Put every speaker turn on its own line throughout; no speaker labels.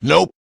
Nope.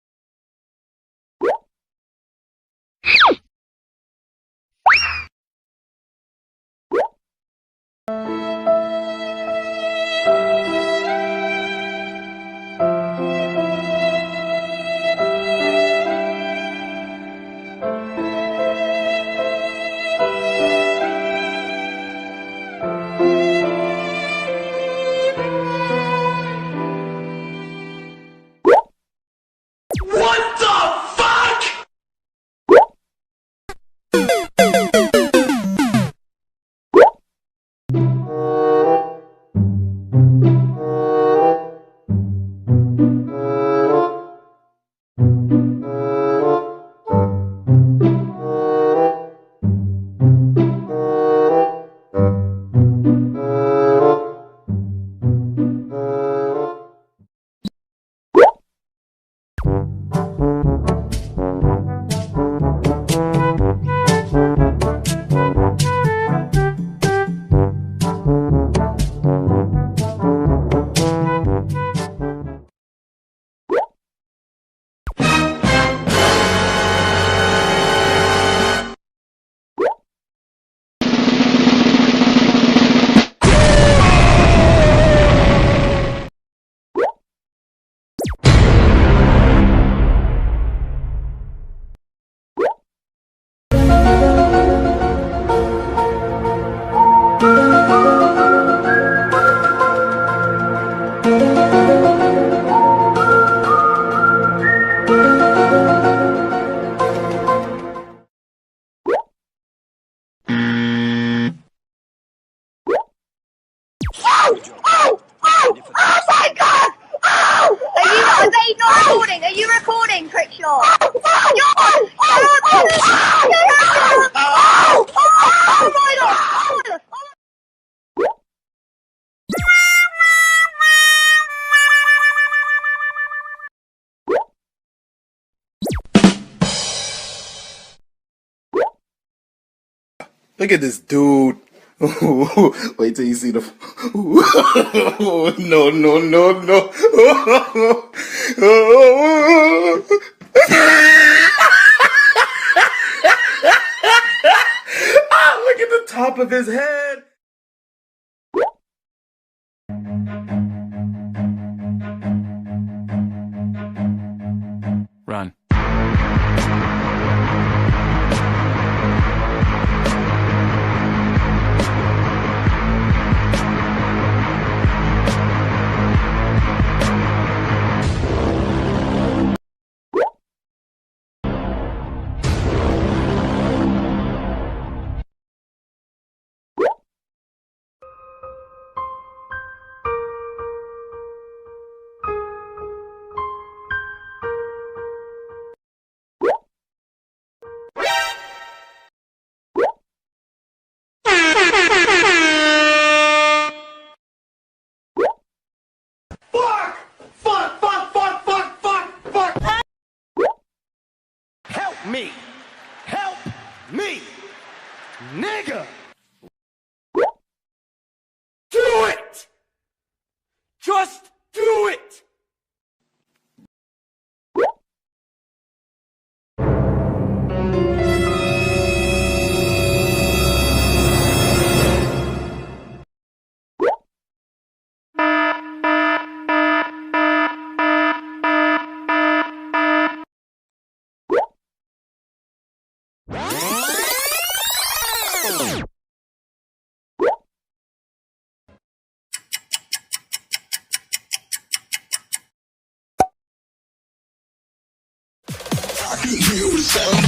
Oh my god! Oh! Are they not recording? Are you recording, Crickshaw? Oh my god!
Look at this dude. Wait till you see the. No, no, no, no. Look at the top of his head.
Run.
Me. Help me. Nigga. Do it. Just do it.
I can hear the sound